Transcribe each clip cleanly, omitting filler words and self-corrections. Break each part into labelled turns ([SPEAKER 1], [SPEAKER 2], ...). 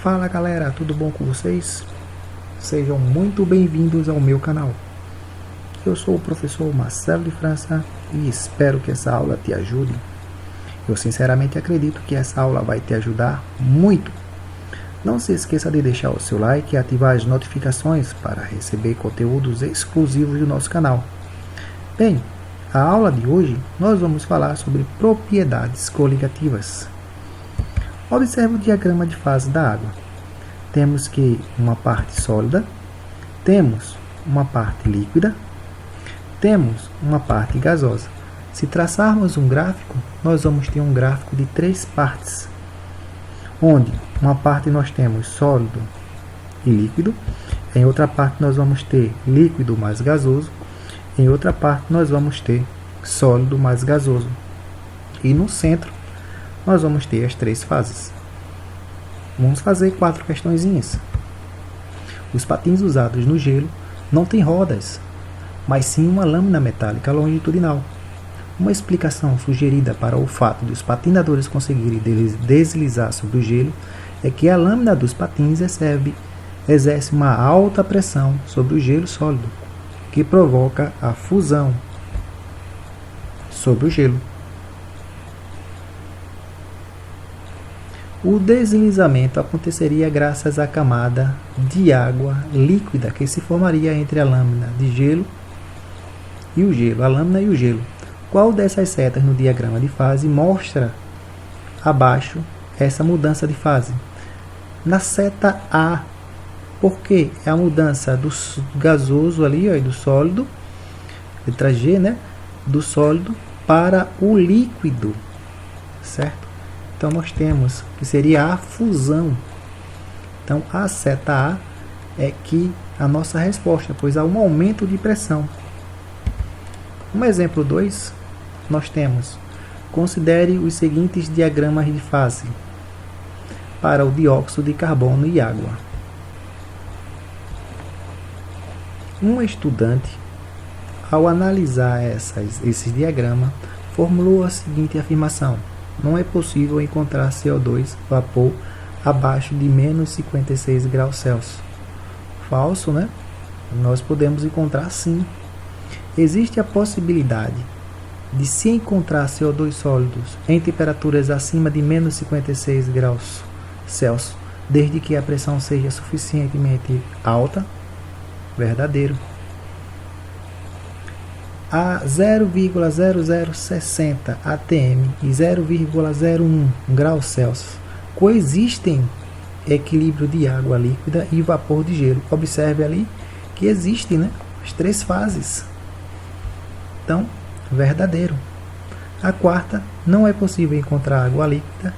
[SPEAKER 1] Fala galera, tudo bom com vocês? Sejam muito bem-vindos ao meu canal. Eu sou o professor Marcelo de França e espero que essa aula te ajude. Eu sinceramente acredito que essa aula vai te ajudar muito. Não se esqueça de deixar o seu like e ativar as notificações para receber conteúdos exclusivos do nosso canal. Bem, a aula de hoje nós vamos falar sobre propriedades coligativas. Observe o diagrama de fase da água. Temos que uma parte sólida, temos uma parte líquida, temos uma parte gasosa. Se traçarmos um gráfico, nós vamos ter um gráfico de 3 partes, onde uma parte nós temos sólido e líquido, em outra parte nós vamos ter líquido mais gasoso, em outra parte nós vamos ter sólido mais gasoso, e no centro nós vamos ter as 3 fases. Vamos fazer 4 questõezinhas. Os patins usados no gelo não têm rodas, mas sim uma lâmina metálica longitudinal. Uma explicação sugerida para o fato de os patinadores conseguirem deslizar sobre o gelo é que a lâmina dos patins exerce uma alta pressão sobre o gelo sólido, que provoca a fusão sobre o gelo. O deslizamento aconteceria graças à camada de água líquida que se formaria entre a lâmina de gelo e o gelo, a lâmina e o gelo. Qual dessas setas no diagrama de fase mostra abaixo essa mudança de fase? Na seta A, porque é a mudança do gasoso ali, ó, e do sólido, letra G, né? Do sólido para o líquido, certo? Então nós temos que seria a fusão. Então a seta A é que a nossa resposta, pois há um aumento de pressão. Um exemplo 2, nós temos: considere os seguintes diagramas de fase para o dióxido de carbono e água. Um estudante, ao analisar esses diagramas, formulou a seguinte afirmação: não é possível encontrar CO2, vapor, abaixo de menos 56 graus Celsius. Falso, né? Nós podemos encontrar sim. Existe a possibilidade de se encontrar CO2 sólidos em temperaturas acima de menos 56 graus Celsius, desde que a pressão seja suficientemente alta? Verdadeiro. A 0,0060 atm e 0,01 graus Celsius coexistem equilíbrio de água líquida e vapor de gelo. Observe ali que existem, né, as 3 fases. Então, verdadeiro. A quarta, não é possível encontrar água líquida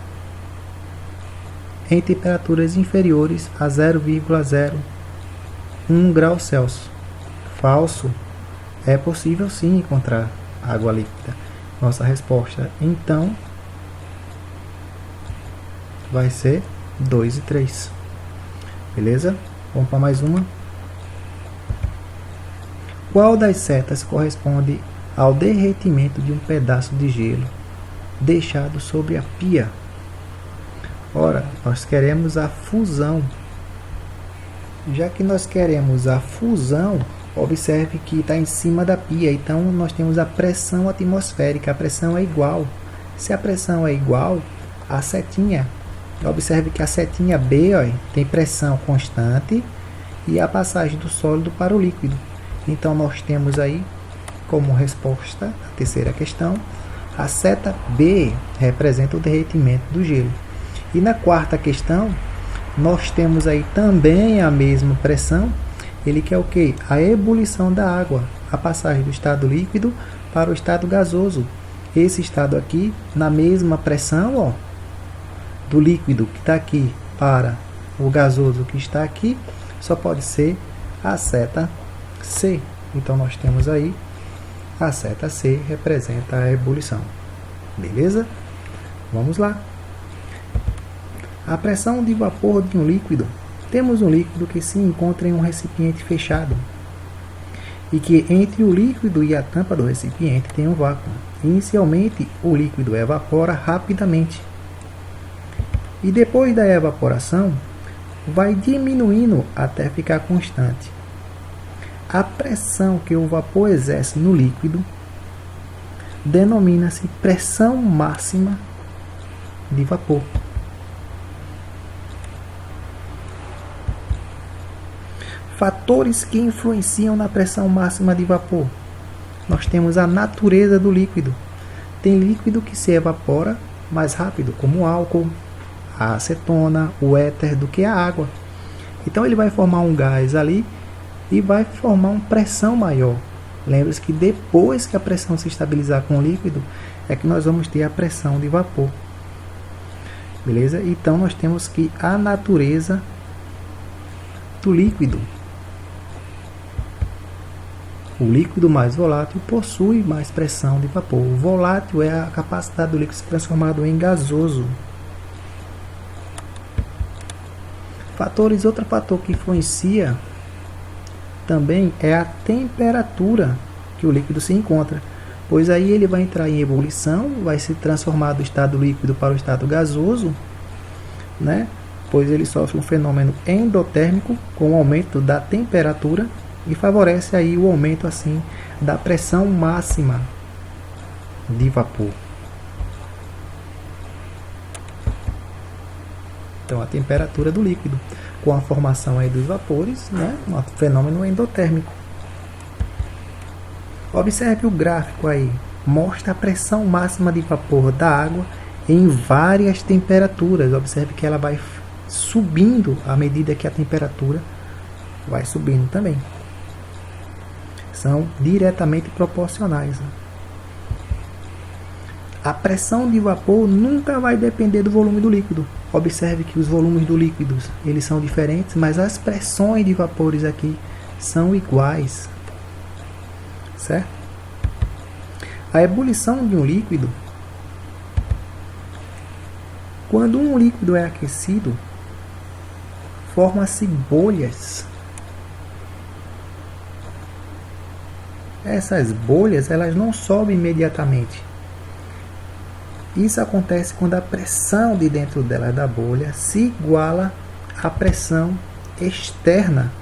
[SPEAKER 1] em temperaturas inferiores a 0,01 graus Celsius. Falso. É possível sim encontrar água líquida. Nossa resposta, então, vai ser 2 e 3. Beleza? Vamos para mais uma. Qual das setas corresponde ao derretimento de um pedaço de gelo deixado sobre a pia? Ora, nós queremos a fusão. Já que nós queremos a fusão, observe que está em cima da pia, então nós temos a pressão atmosférica, a pressão é igual. Se a pressão é igual, a setinha, observe que a setinha B, ó, tem pressão constante e a passagem do sólido para o líquido. Então nós temos aí como resposta a terceira questão, a seta B representa o derretimento do gelo. E na quarta questão, nós temos aí também a mesma pressão. Ele quer o quê? A ebulição da água, a passagem do estado líquido para o estado gasoso. Esse estado aqui, na mesma pressão, ó, do líquido que está aqui para o gasoso que está aqui, só pode ser a seta C. Então nós temos aí a seta C representa a ebulição. Beleza? Vamos lá. A pressão de vapor de um líquido. Temos um líquido que se encontra em um recipiente fechado e que entre o líquido e a tampa do recipiente tem um vácuo. Inicialmente, o líquido evapora rapidamente e depois da evaporação, vai diminuindo até ficar constante. A pressão que o vapor exerce no líquido denomina-se pressão máxima de vapor. Fatores que influenciam na pressão máxima de vapor. Nós temos a natureza do líquido. Tem líquido que se evapora mais rápido, como o álcool, a acetona, o éter, do que a água. Então ele vai formar um gás ali e vai formar uma pressão maior. Lembre-se que depois que a pressão se estabilizar com o líquido, é que nós vamos ter a pressão de vapor. Beleza? Então nós temos que a natureza do líquido. O líquido mais volátil possui mais pressão de vapor. O volátil é a capacidade do líquido se transformar em gasoso. Outro fator que influencia também é a temperatura que o líquido se encontra, pois aí ele vai entrar em ebulição, vai se transformar do estado líquido para o estado gasoso, né? Pois ele sofre um fenômeno endotérmico com o aumento da temperatura e favorece aí o aumento assim da pressão máxima de vapor. Então a temperatura do líquido com a formação aí dos vapores, né, um fenômeno endotérmico. Observe o gráfico aí, mostra a pressão máxima de vapor da água em várias temperaturas. Observe que ela vai subindo à medida que a temperatura vai subindo também. São diretamente proporcionais. A pressão de vapor nunca vai depender do volume do líquido. Observe que os volumes do líquido eles são diferentes, mas as pressões de vapores aqui são iguais. Certo? A ebulição de um líquido, quando um líquido é aquecido, forma-se bolhas. Essas bolhas elas não sobem imediatamente. Isso acontece quando a pressão de dentro dela da bolha se iguala à pressão externa.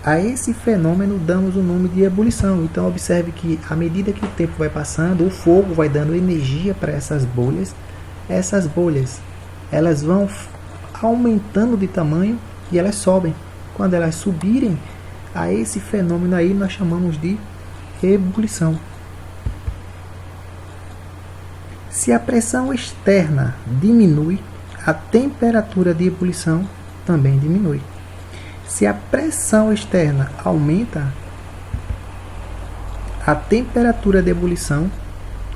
[SPEAKER 1] A esse fenômeno damos o nome de ebulição. Então observe que à medida que o tempo vai passando, o fogo vai dando energia para essas bolhas. Essas bolhas elas vão aumentando de tamanho e elas sobem. Quando elas subirem, a esse fenômeno aí nós chamamos de ebulição. Se a pressão externa diminui, a temperatura de ebulição também diminui. Se a pressão externa aumenta, a temperatura de ebulição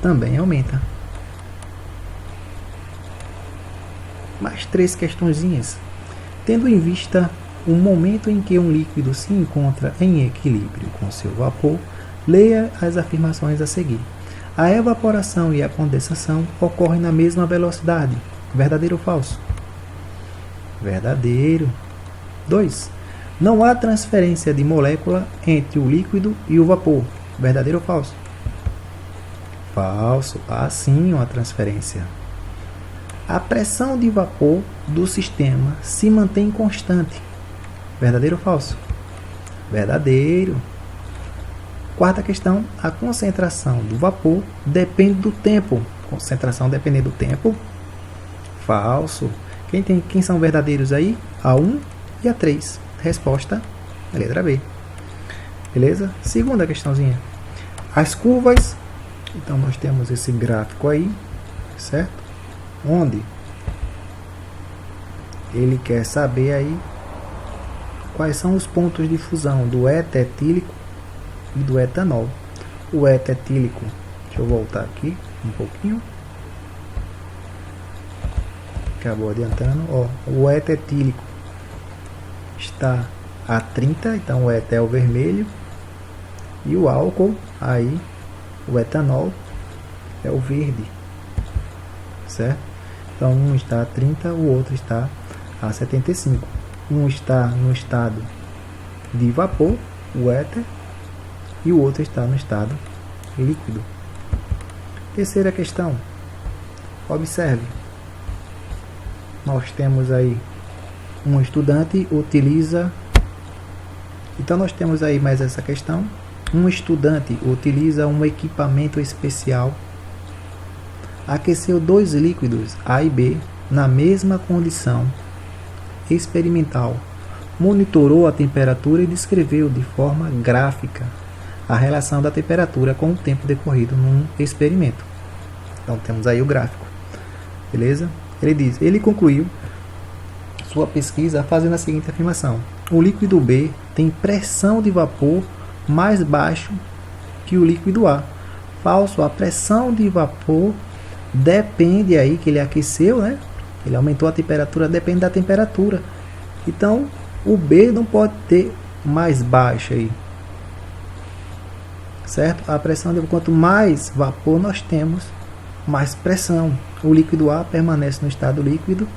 [SPEAKER 1] também aumenta. Mais 3 questõezinhas. Tendo em vista o momento em que um líquido se encontra em equilíbrio com seu vapor, leia as afirmações a seguir. A evaporação e a condensação ocorrem na mesma velocidade. Verdadeiro ou falso? Verdadeiro. 2. Não há transferência de molécula entre o líquido e o vapor. Verdadeiro ou falso? Falso. Há sim uma transferência. A pressão de vapor do sistema se mantém constante. Verdadeiro ou falso? Verdadeiro. 4ª questão, a concentração do vapor depende do tempo. Concentração dependendo do tempo. Falso. Quem são verdadeiros aí? A 1 e a 3. Resposta, a letra B. Beleza? 2ª questãozinha. As curvas. Então nós temos esse gráfico aí, certo? Onde ele quer saber aí quais são os pontos de fusão do éter etílico e do etanol. O éter etílico, deixa eu voltar aqui um pouquinho. Acabou adiantando. Ó, o éter etílico está a 30, então o éter é o vermelho. E o álcool, aí, o etanol, é o verde. Certo? Então um está a 30, o outro está a 75. Um está no estado de vapor, o éter, e o outro está no estado líquido. 3ª questão. Observe. nós temos aí um estudante utiliza. Então nós temos aí mais essa questão. Um estudante utiliza um equipamento especial, aqueceu dois líquidos A e B na mesma condição experimental, monitorou a temperatura e descreveu de forma gráfica a relação da temperatura com o tempo decorrido num experimento. Então temos aí o gráfico, beleza? Ele concluiu sua pesquisa fazendo a seguinte afirmação: o líquido B tem pressão de vapor mais baixo que o líquido A. Falso, a pressão de vapor depende aí que ele aqueceu, né? Ele aumentou a temperatura, depende da temperatura. Então, o B não pode ter mais baixa aí. Certo? A pressão de quanto mais vapor nós temos, mais pressão. O líquido A permanece no estado líquido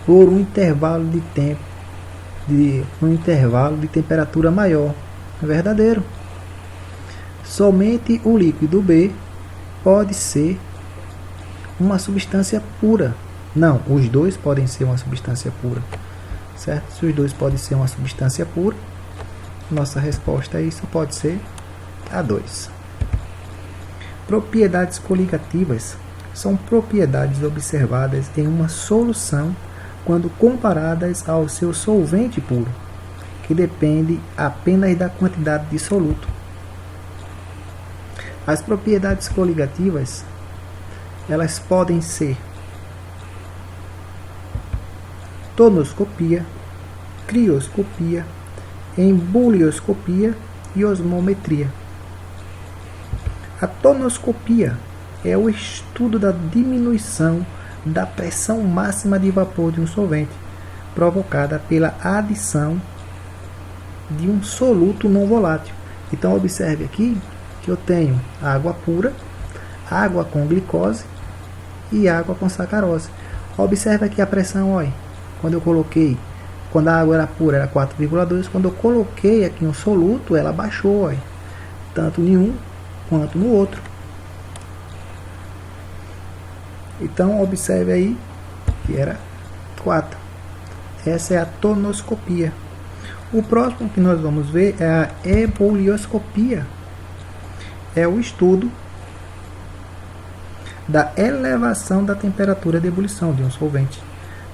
[SPEAKER 1] por um intervalo de tempo, um intervalo de temperatura maior. É verdadeiro. Somente o líquido B pode ser uma substância pura. Não, os dois podem ser uma substância pura. Certo? Se os dois podem ser uma substância pura, nossa resposta aí só pode ser a 2. Propriedades coligativas são propriedades observadas em uma solução quando comparadas ao seu solvente puro, que depende apenas da quantidade de soluto. As propriedades coligativas, elas podem ser tonoscopia, crioscopia, embulioscopia e osmometria. A tonoscopia é o estudo da diminuição da pressão máxima de vapor de um solvente, provocada pela adição de um soluto não volátil. Então observe aqui que eu tenho água pura, água com glicose e água com sacarose. Observe aqui a pressão, olha. Quando a água era pura era 4,2, quando eu coloquei aqui um soluto, ela baixou, olha, tanto em um quanto no outro. Então observe aí que era 4. Essa é a tonoscopia. O próximo que nós vamos ver é a ebulioscopia. É o estudo da elevação da temperatura de ebulição de um solvente,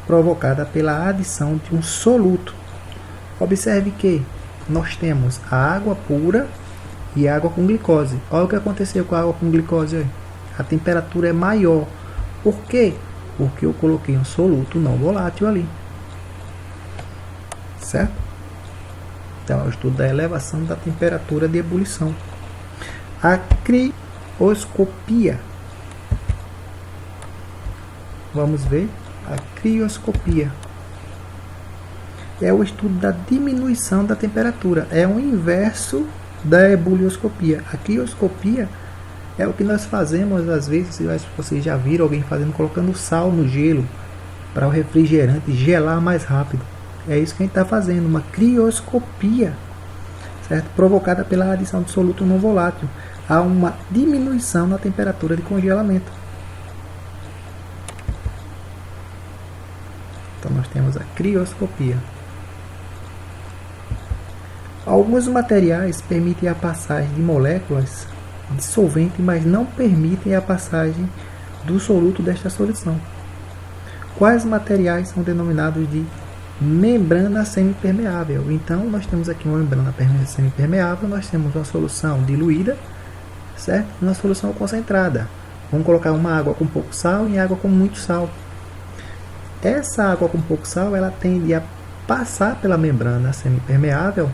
[SPEAKER 1] provocada pela adição de um soluto. Observe que nós temos a água pura e água com glicose. Olha o que aconteceu com a água com glicose aí. A temperatura é maior. Por quê? Porque eu coloquei um soluto não volátil ali. Certo? Então é o estudo da elevação da temperatura de ebulição. A crioscopia. Vamos ver a crioscopia. É o estudo da diminuição da temperatura. É o inverso da ebulioscopia. A crioscopia é o que nós fazemos às vezes, vocês já viram alguém fazendo, colocando sal no gelo para o refrigerante gelar mais rápido. É isso que a gente está fazendo, uma crioscopia, certo? Provocada pela adição de soluto não volátil. Há uma diminuição na temperatura de congelamento. Então nós temos a crioscopia. Alguns materiais permitem a passagem de moléculas de solvente, mas não permitem a passagem do soluto desta solução. Quais materiais são denominados de membrana semipermeável? Então nós temos aqui uma membrana semipermeável, nós temos uma solução diluída, certo? E uma solução concentrada. Vamos colocar uma água com pouco sal e água com muito sal. Essa água com pouco sal, ela tende a passar pela membrana semipermeável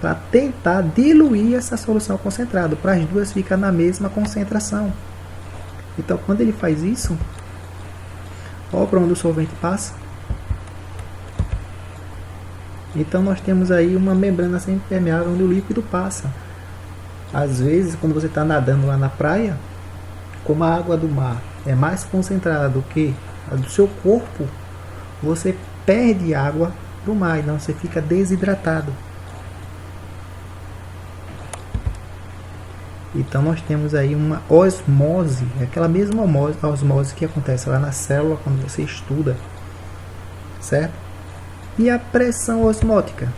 [SPEAKER 1] para tentar diluir essa solução concentrada, para as duas ficar na mesma concentração. Então, quando ele faz isso, olha para onde o solvente passa. Então, nós temos aí uma membrana semipermeável onde o líquido passa. Às vezes, quando você está nadando lá na praia, como a água do mar é mais concentrada do que a do seu corpo, você perde água do mar, então você fica desidratado. Então nós temos aí uma osmose, aquela mesma osmose que acontece lá na célula quando você estuda certo? E a pressão osmótica?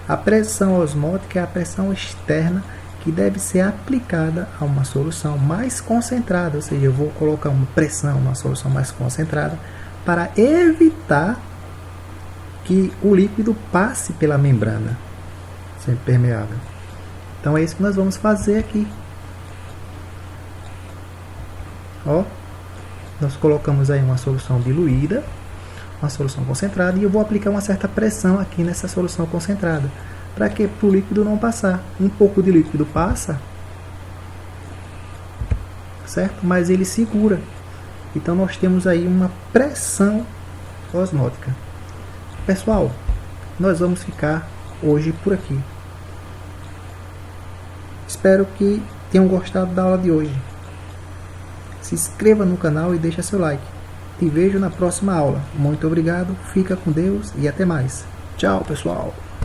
[SPEAKER 1] A pressão osmótica é a pressão externa que deve ser aplicada a uma solução mais concentrada, ou seja, eu vou colocar uma pressão numa solução mais concentrada para evitar que o líquido passe pela membrana sempre permeável. Então é isso que nós vamos fazer aqui. Ó, nós colocamos aí uma solução diluída, uma solução concentrada, e eu vou aplicar uma certa pressão aqui nessa solução concentrada, para que o líquido não passar. Um pouco de líquido passa, certo? Mas ele segura. Então nós temos aí uma pressão osmótica. Pessoal, nós vamos ficar hoje por aqui. Espero que tenham gostado da aula de hoje. Se inscreva no canal e deixa seu like. Te vejo na próxima aula. Muito obrigado, fica com Deus e até mais. Tchau, pessoal!